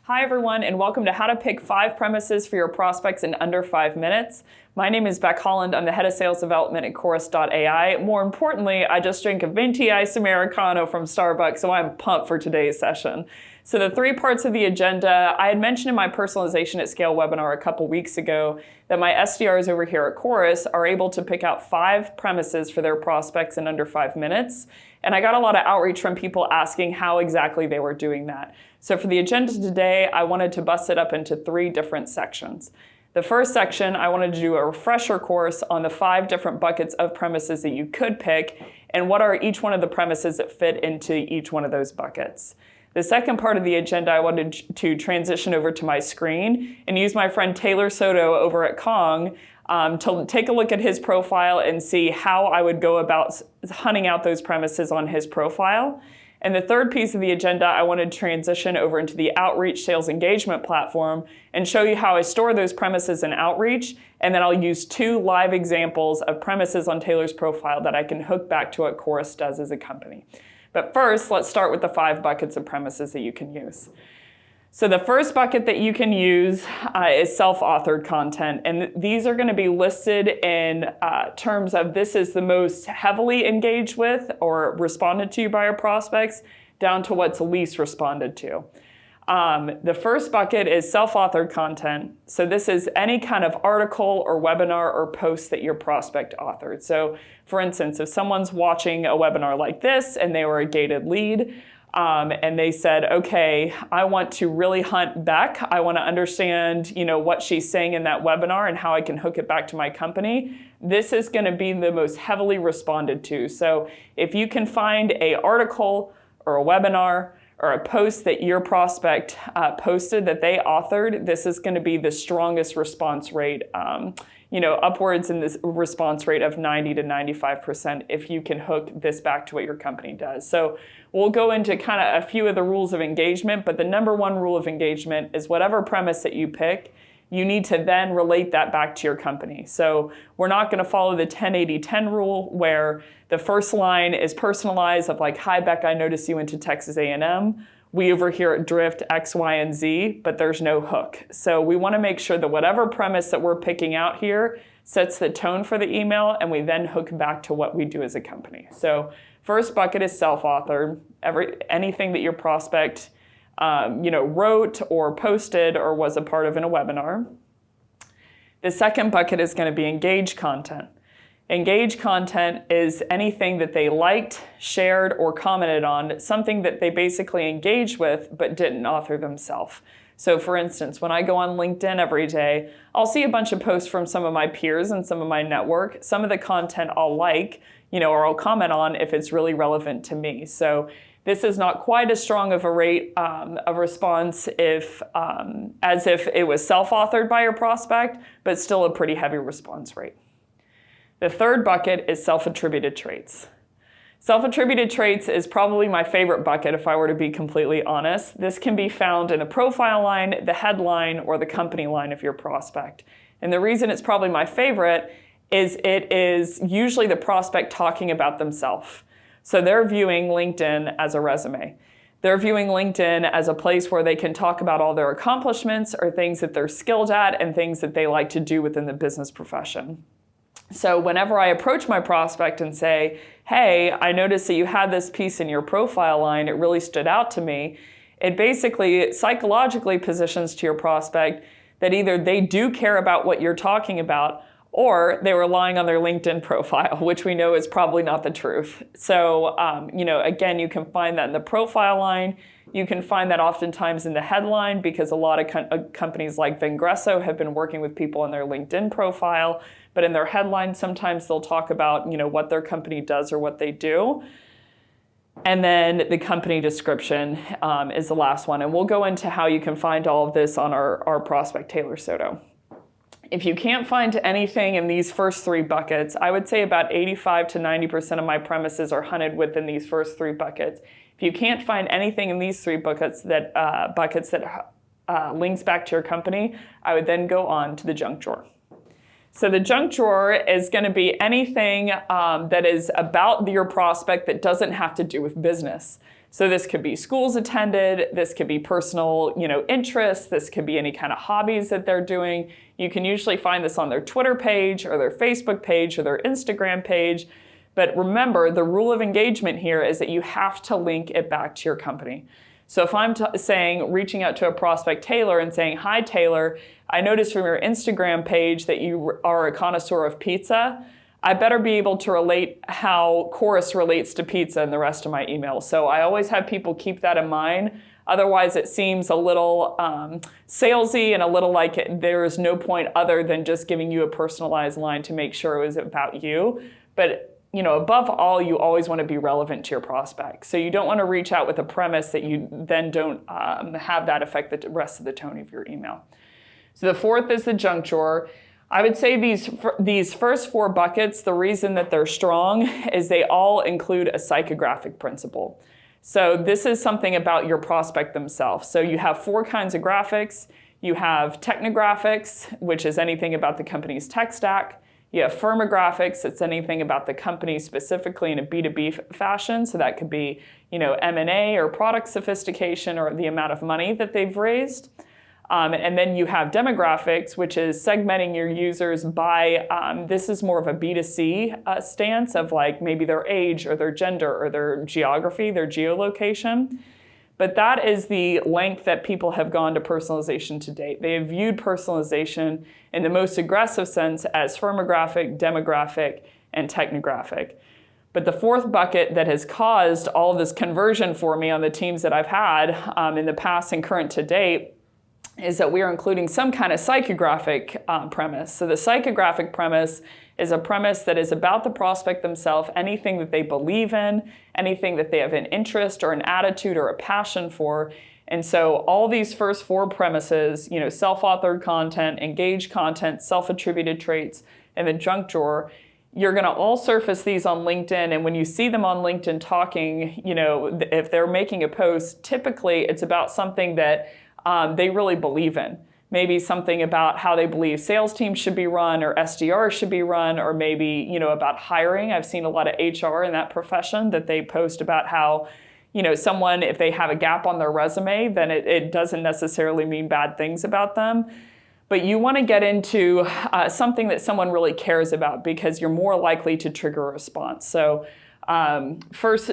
Hi everyone, and welcome to How to Pick 5 Premises for Your Prospects in Under 5 Minutes. My name is Becc Holland. I'm the Head of Sales Development at Chorus.ai. More importantly, I just drank a venti ice Americano from Starbucks, so I'm pumped for today's session. So the 3 parts of the agenda, I had mentioned in my Personalization at Scale webinar a couple weeks ago that my SDRs over here at Chorus are able to pick out 5 premises for their prospects in under 5 minutes. And I got a lot of outreach from people asking how exactly they were doing that. So for the agenda today, I wanted to bust it up into 3 different sections. The first section, I wanted to do a refresher course on the 5 different buckets of premises that you could pick and what are each one of the premises that fit into each one of those buckets. The second part of the agenda, I wanted to transition over to my screen and use my friend Taylor Soto over at Kong to take a look at his profile and see how I would go about hunting out those premises on his profile. And the third piece of the agenda, I wanted to transition over into the Outreach Sales Engagement platform and show you how I store those premises in Outreach. And then I'll use 2 live examples of premises on Taylor's profile that I can hook back to what Chorus does as a company. But first, let's start with the 5 buckets of premises that you can use. So the first bucket that you can use is self-authored content. And these are going to be listed in terms of this is the most heavily engaged with or responded to by your prospects down to what's least responded to. The first bucket is self-authored content. So this is any kind of article or webinar or post that your prospect authored. So for instance, if someone's watching a webinar like this and they were a gated lead, and they said, okay, I want to really hunt Becc. I want to understand, what she's saying in that webinar and how I can hook it back to my company. This is going to be the most heavily responded to. So if you can find an article or a webinar or a post that your prospect posted that they authored, this is going to be the strongest response rate, upwards in this response rate of 90 to 95% if you can hook this back to what your company does. So we'll go into kind of a few of the rules of engagement, but the number 1 rule of engagement is whatever premise that you pick, you need to then relate that back to your company. So we're not going to follow the 10-80-10 rule where the first line is personalized of like, hi Becc, I noticed you went to Texas A&M. We over here at Drift X, Y, and Z, but there's no hook. So we want to make sure that whatever premise that we're picking out here sets the tone for the email, and we then hook back to what we do as a company. So first bucket is self-authored. Anything that your prospect wrote or posted or was a part of in a webinar. The second bucket is going to be engaged content. Engaged content is anything that they liked, shared, or commented on, something that they basically engaged with but didn't author themselves. So for instance, when I go on LinkedIn every day, I'll see a bunch of posts from some of my peers and some of my network. Some of the content I'll like, or I'll comment on if it's really relevant to me. So this is not quite as strong of a rate of response as if it was self-authored by your prospect, but still a pretty heavy response rate. The third bucket is self-attributed traits. Self-attributed traits is probably my favorite bucket if I were to be completely honest. This can be found in the profile line, the headline, or the company line of your prospect. And the reason it's probably my favorite is it is usually the prospect talking about themselves. So they're viewing LinkedIn as a resume. They're viewing LinkedIn as a place where they can talk about all their accomplishments or things that they're skilled at and things that they like to do within the business profession. So whenever I approach my prospect and say, hey, I noticed that you had this piece in your profile line, it really stood out to me, it basically psychologically positions to your prospect that either they do care about what you're talking about or they were relying on their LinkedIn profile, which we know is probably not the truth. So, again, you can find that in the profile line. You can find that oftentimes in the headline because a lot of companies like Vengresso have been working with people in their LinkedIn profile. But in their headline, sometimes they'll talk about, what their company does or what they do. And then the company description is the last one. And we'll go into how you can find all of this on our prospect, Taylor Soto. If you can't find anything in these first 3 buckets, I would say about 85 to 90% of my premises are hunted within these first 3 buckets. If you can't find anything in these 3 buckets that links back to your company, I would then go on to the junk drawer. So the junk drawer is going to be anything that is about your prospect that doesn't have to do with business. So this could be schools attended, this could be personal, interests, this could be any kind of hobbies that they're doing. You can usually find this on their Twitter page or their Facebook page or their Instagram page. But remember, the rule of engagement here is that you have to link it back to your company. So if I'm reaching out to a prospect, Taylor, and saying, "Hi, Taylor, I noticed from your Instagram page that you are a connoisseur of pizza," I better be able to relate how Chorus relates to pizza in the rest of my email. So I always have people keep that in mind. Otherwise, it seems a little salesy and a little like there is no point other than just giving you a personalized line to make sure it was about you. But above all, you always want to be relevant to your prospect. So you don't want to reach out with a premise that you then don't have that affect the rest of the tone of your email. So the fourth is the junk drawer. I would say these first 4 buckets, the reason that they're strong is they all include a psychographic principle. So this is something about your prospect themselves. So you have 4 kinds of graphics. You have technographics, which is anything about the company's tech stack. You have firmographics, it's anything about the company specifically in a B2B fashion. So that could be, M&A or product sophistication or the amount of money that they've raised. And then you have demographics, which is segmenting your users by, this is more of a B2C stance of like maybe their age or their gender or their geography, their geolocation. But that is the length that people have gone to personalization to date. They have viewed personalization in the most aggressive sense as firmographic, demographic, and technographic. But the 4th bucket that has caused all of this conversion for me on the teams that I've had in the past and current to date is that we are including some kind of psychographic premise. So the psychographic premise is a premise that is about the prospect themselves, anything that they believe in, anything that they have an interest or an attitude or a passion for. And so all these first 4 premises, self-authored content, engaged content, self-attributed traits, and the junk drawer, you're going to all surface these on LinkedIn. And when you see them on LinkedIn talking, if they're making a post, typically it's about something that they really believe in. Maybe something about how they believe sales teams should be run or SDRs should be run, or maybe, about hiring. I've seen a lot of HR in that profession that they post about how, someone, if they have a gap on their resume, then it doesn't necessarily mean bad things about them. But you want to get into something that someone really cares about because you're more likely to trigger a response. So first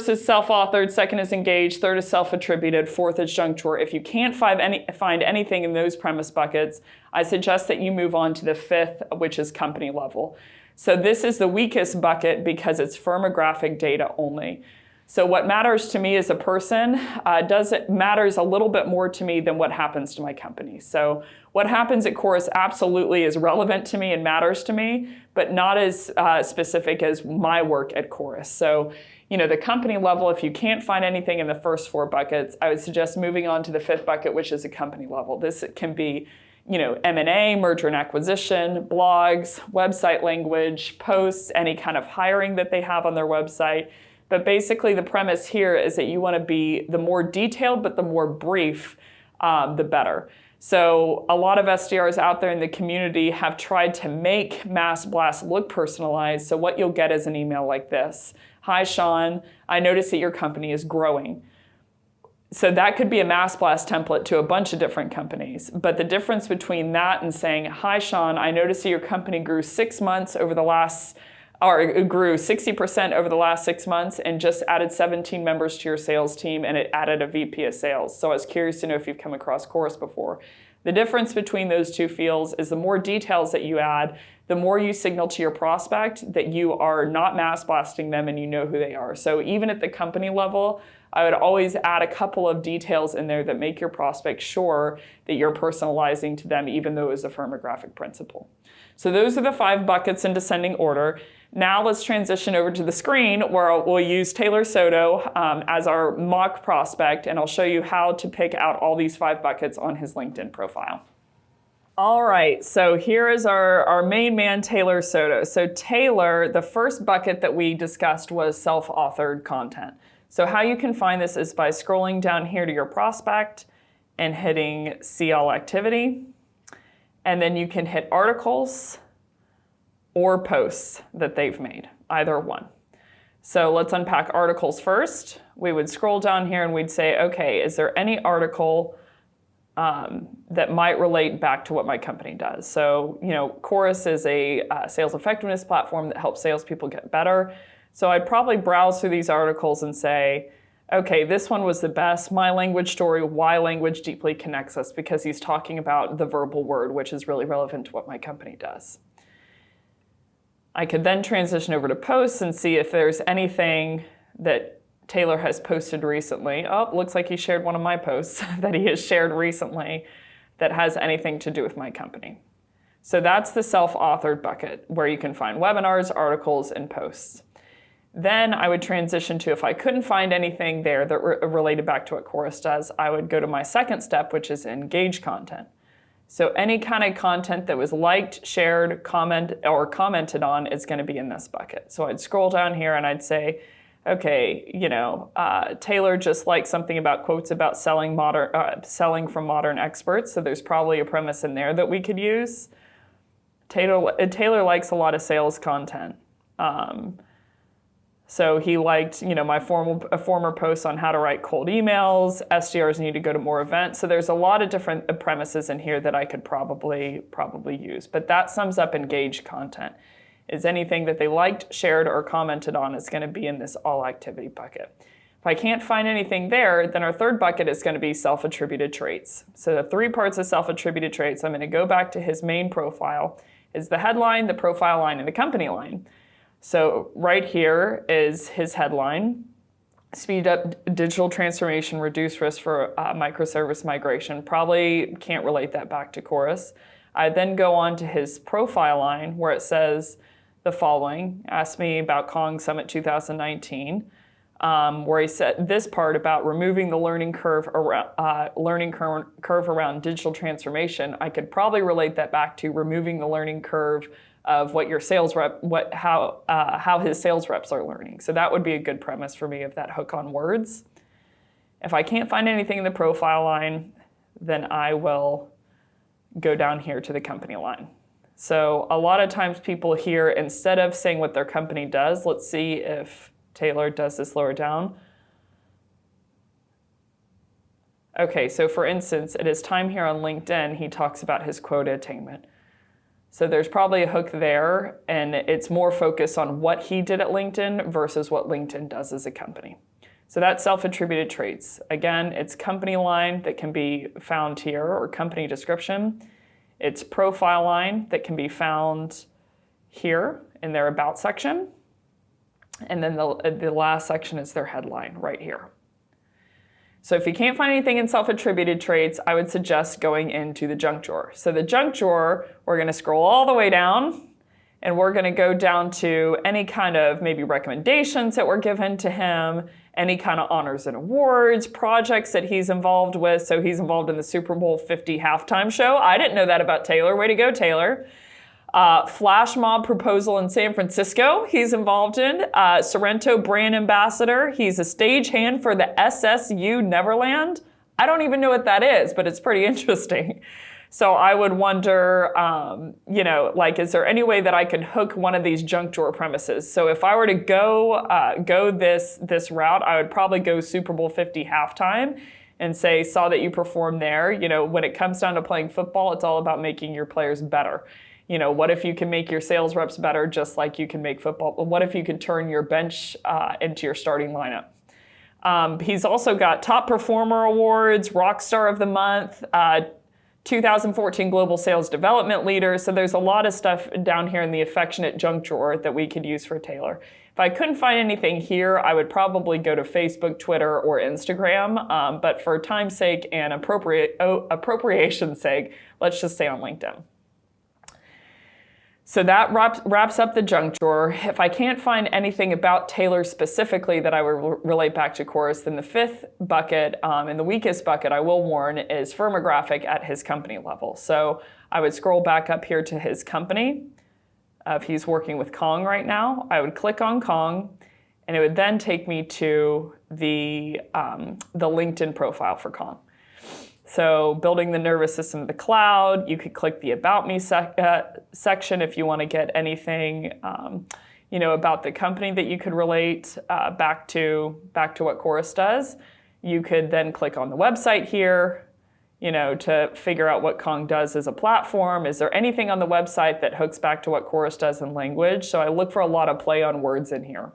is self-authored, second is engaged, third is self-attributed, fourth is junk drawer. If you can't find anything in those premise buckets, I suggest that you move on to the 5th, which is company level. So this is the weakest bucket because it's firmographic data only. So what matters to me as a person matters a little bit more to me than what happens to my company. So what happens at Chorus absolutely is relevant to me and matters to me, but not as specific as my work at Chorus. So, the company level, if you can't find anything in the first 4 buckets, I would suggest moving on to the 5th bucket, which is a company level. This can be, M&A, merger and acquisition, blogs, website language, posts, any kind of hiring that they have on their website. But basically the premise here is that you want to be the more detailed, but the more brief, the better. So a lot of SDRs out there in the community have tried to make Mass Blast look personalized. So what you'll get is an email like this. "Hi, Sean, I noticed that your company is growing." So that could be a Mass Blast template to a bunch of different companies. But the difference between that and saying, "Hi, Sean, I noticed that your company grew 6 months over the last or it grew 60% over the last 6 months and just added 17 members to your sales team, and it added a VP of sales." So I was curious to know if you've come across Chorus before. The difference between those 2 fields is the more details that you add, the more you signal to your prospect that you are not mass blasting them and you know who they are. So even at the company level, I would always add a couple of details in there that make your prospect sure that you're personalizing to them, even though it's a firmographic principle. So those are the 5 buckets in descending order. Now let's transition over to the screen where we'll use Taylor Soto as our mock prospect, and I'll show you how to pick out all these 5 buckets on his LinkedIn profile. All right, so here is our main man, Taylor Soto. So Taylor, the first bucket that we discussed was self-authored content. So how you can find this is by scrolling down here to your prospect and hitting See All Activity. And then you can hit articles or posts that they've made, either one. So let's unpack articles first. We would scroll down here and we'd say, okay, is there any article that might relate back to what my company does? So, Chorus is a sales effectiveness platform that helps salespeople get better. So I'd probably browse through these articles and say, okay, this one was the best. My language story, why language deeply connects us, because he's talking about the verbal word, which is really relevant to what my company does. I could then transition over to posts and see if there's anything that Taylor has posted recently. Oh, looks like he shared one of my posts that he has shared recently that has anything to do with my company. So that's the self-authored bucket where you can find webinars, articles, and posts. Then I would transition to, if I couldn't find anything there that related back to what Chorus does, I would go to my second step, which is engage content. So any kind of content that was liked, shared, commented on is going to be in this bucket. So I'd scroll down here and I'd say, okay, Taylor just liked something about quotes about selling from modern experts. So there's probably a premise in there that we could use. Taylor likes a lot of sales content. So he liked, my former post on how to write cold emails. SDRs need to go to more events. So there's a lot of different premises in here that I could probably use. But that sums up engaged content. Is anything that they liked, shared, or commented on is going to be in this all activity bucket. If I can't find anything there, then our third bucket is going to be self-attributed traits. So the 3 parts of self-attributed traits, I'm going to go back to his main profile, is the headline, the profile line, and the company line. So right here is his headline: speed up digital transformation, reduce risk for microservice migration. Probably can't relate that back to Chorus. I then go on to his profile line where it says the following: ask me about Kong Summit 2019, where he said this part about removing the learning curve around digital transformation. I could probably relate that back to removing the learning curve of what your sales rep, how his sales reps are learning. So that would be a good premise for me of that hook on words. If I can't find anything in the profile line, then I will go down here to the company line. So a lot of times people here, instead of saying what their company does, let's see if Taylor does this lower down. Okay, so for instance, at his time here on LinkedIn, he talks about his quota attainment. So there's probably a hook there, and it's more focused on what he did at LinkedIn versus what LinkedIn does as a company. So that's self-attributed traits. Again, it's company line that can be found here, or company description. It's profile line that can be found here in their about section. And then the last section is their headline right here. So if you can't find anything in self-attributed traits, I would suggest going into the junk drawer. So the junk drawer, we're going to scroll all the way down, and we're going to go down to any kind of maybe recommendations that were given to him, any kind of honors and awards, projects that he's involved with. So he's involved in the Super Bowl 50 halftime show. I didn't know that about Taylor. Way to go, Taylor. Flash mob proposal in San Francisco, he's involved in. Sorrento brand ambassador, he's a stagehand for the SSU Neverland. I don't even know what that is, but it's pretty interesting. So I would wonder, is there any way that I could hook one of these junk drawer premises? So if I were to go this route, I would probably go Super Bowl 50 halftime and say, saw that you performed there. When it comes down to playing football, it's all about making your players better. What if you can make your sales reps better just like you can make football? What if you can turn your bench into your starting lineup? He's also got Top Performer Awards, Rockstar of the Month, 2014 Global Sales Development Leader. So there's a lot of stuff down here in the affectionate junk drawer that we could use for Taylor. If I couldn't find anything here, I would probably go to Facebook, Twitter, or Instagram. But for time's sake and appropriation's sake, let's just stay on LinkedIn. So that wraps up the junk drawer. If I can't find anything about Taylor specifically that I would relate back to Chorus, then the fifth bucket and the weakest bucket, I will warn, is firmographic at his company level. So I would scroll back up here to his company. If he's working with Kong right now, I would click on Kong, and it would then take me to the LinkedIn profile for Kong. So building the nervous system of the cloud, you could click the About Me section if you want to get anything, about the company that you could relate back to what Chorus does. You could then click on the website here, to figure out what Kong does as a platform. Is there anything on the website that hooks back to what Chorus does in language? So I look for a lot of play on words in here.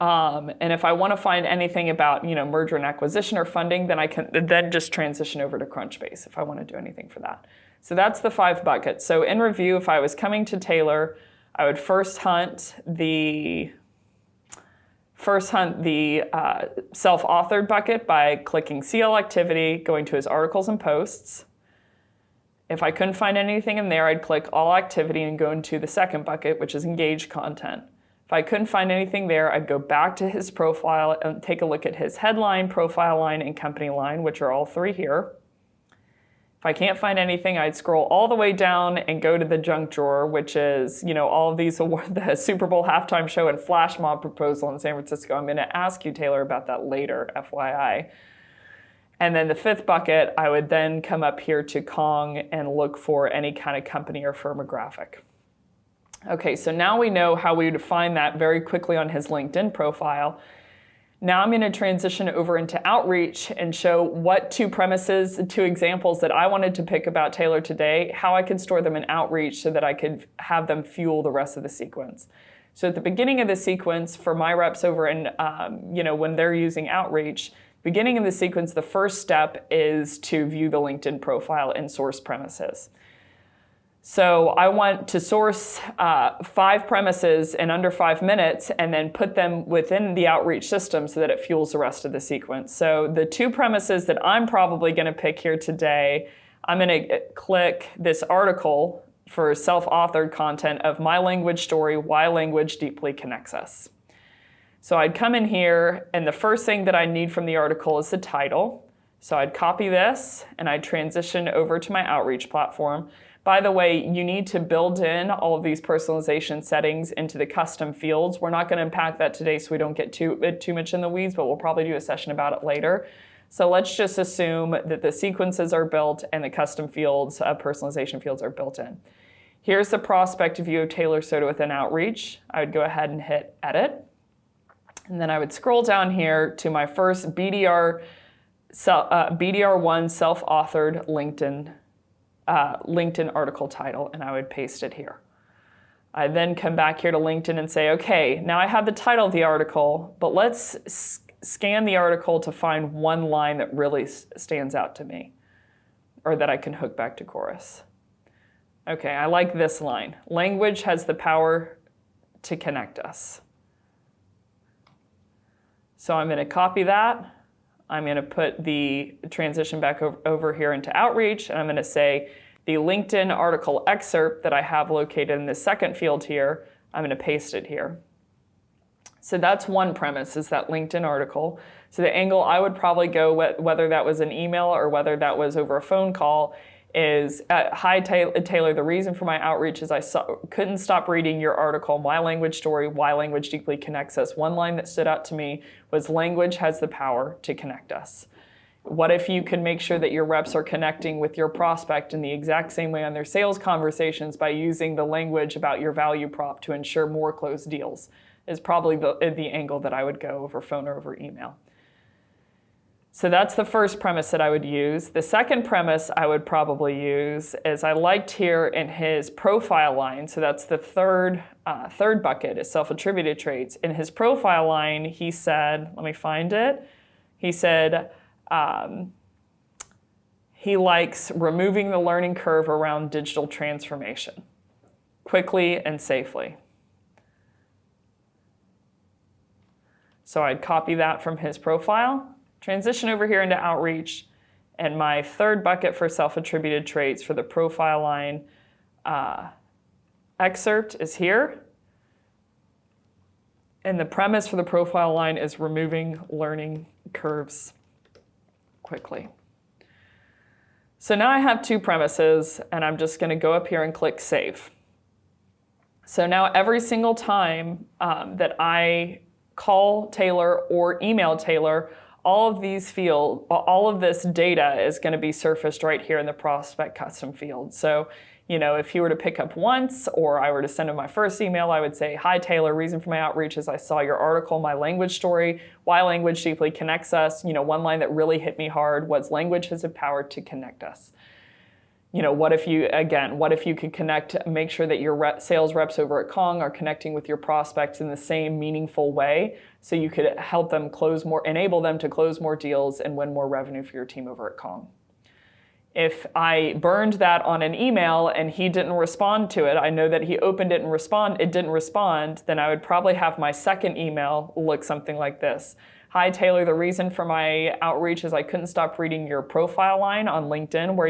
And if I want to find anything about, merger and acquisition or funding, then I can then just transition over to Crunchbase if I want to do anything for that. So that's the 5 buckets. So in review, if I was coming to Taylor, I would first hunt the self-authored bucket by clicking CL activity, going to his articles and posts. If I couldn't find anything in there, I'd click all activity and go into the second bucket, which is engaged content. If I couldn't find anything there, I'd go back to his profile and take a look at his headline, profile line, and company line, which are all 3 here. If I can't find anything, I'd scroll all the way down and go to the junk drawer, which is, all of these, the Super Bowl halftime show and flash mob proposal in San Francisco. I'm going to ask you, Taylor, about that later, FYI. And then the 5th bucket, I would then come up here to Kong and look for any kind of company or firmographic. Okay, so now we know how we would find that very quickly on his LinkedIn profile. Now I'm going to transition over into outreach and show what 2 examples that I wanted to pick about Taylor today, how I can store them in outreach so that I could have them fuel the rest of the sequence. So at the beginning of the sequence, for my reps over in, when they're using outreach, beginning of the sequence, the first step is to view the LinkedIn profile and source premises. So I want to source 5 premises in under 5 minutes and then put them within the outreach system so that it fuels the rest of the sequence. So the 2 premises that I'm probably going to pick here today, I'm going to click this article for self-authored content of My Language Story, Why Language Deeply Connects Us. So I'd come in here, and the first thing that I need from the article is the title. So I'd copy this, and I'd transition over to my outreach platform. By the way, you need to build in all of these personalization settings into the custom fields. We're not going to unpack that today so we don't get too much in the weeds, but we'll probably do a session about it later. So let's just assume that the sequences are built and the custom fields, personalization fields are built in. Here's the prospect view of Taylor Soto within Outreach. I would go ahead and hit Edit. And then I would scroll down here to my first BDR1 self-authored LinkedIn article title, and I would paste it here. I then come back here to LinkedIn and say, okay, now I have the title of the article, but let's scan the article to find one line that really stands out to me, or that I can hook back to Chorus. Okay, I like this line. Language has the power to connect us. So I'm going to copy that. I'm going to put the transition back over here into Outreach, and I'm going to say the LinkedIn article excerpt that I have located in the second field here, I'm going to paste it here. So that's one premise, is that LinkedIn article. So the angle I would probably go, whether that was an email or whether that was over a phone call, is, hi Taylor, the reason for my outreach is I couldn't stop reading your article, My Language Story, Why Language Deeply Connects Us. One line that stood out to me was language has the power to connect us. What if you can make sure that your reps are connecting with your prospect in the exact same way on their sales conversations by using the language about your value prop to ensure more closed deals, is probably the angle that I would go over phone or over email. So that's the first premise that I would use. The second premise I would probably use is I liked here in his profile line, so that's the third bucket, is self-attributed traits. In his profile line, he said, let me find it, he said he likes removing the learning curve around digital transformation quickly and safely. So I'd copy that from his profile, transition over here into Outreach, and my third bucket for self-attributed traits for the profile line excerpt is here. And the premise for the profile line is removing learning curves quickly. So now I have 2 premises, and I'm just going to go up here and click Save. So now every single time that I call Taylor or email Taylor, all of this data is going to be surfaced right here in the prospect custom field. So, If he were to pick up once, or I were to send him my first email, I would say, "Hi Taylor, reason for my outreach is I saw your article, My Language Story, Why Language Deeply Connects Us. One line that really hit me hard was language has the power to connect us." What if you could make sure that your sales reps over at Kong are connecting with your prospects in the same meaningful way, so you could help them enable them to close more deals and win more revenue for your team over at Kong. If I burned that on an email and he didn't respond to it, I know that he opened it and it didn't respond, then I would probably have my second email look something like this. "Hi Taylor, the reason for my outreach is I couldn't stop reading your profile line on LinkedIn where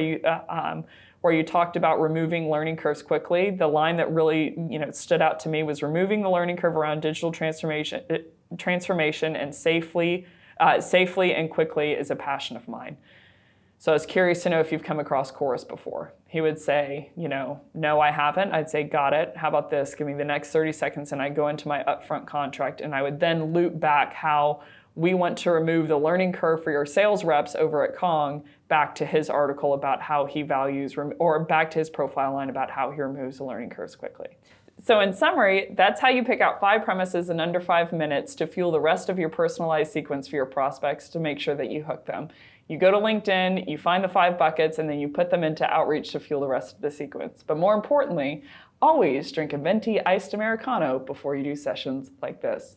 you talked about removing learning curves quickly. The line that really stood out to me was removing the learning curve around digital transformation and safely and quickly is a passion of mine. So I was curious to know if you've come across Chorus before." He would say, "No, I haven't." I'd say, "Got it. How about this? Give me the next 30 seconds and I go into my upfront contract." And I would then loop back how we want to remove the learning curve for your sales reps over at Kong back to his article about how he values, or back to his profile line about how he removes the learning curves quickly. So in summary, that's how you pick out 5 premises in under 5 minutes to fuel the rest of your personalized sequence for your prospects to make sure that you hook them. You go to LinkedIn, you find the 5 buckets, and then you put them into outreach to fuel the rest of the sequence. But more importantly, always drink a venti iced Americano before you do sessions like this.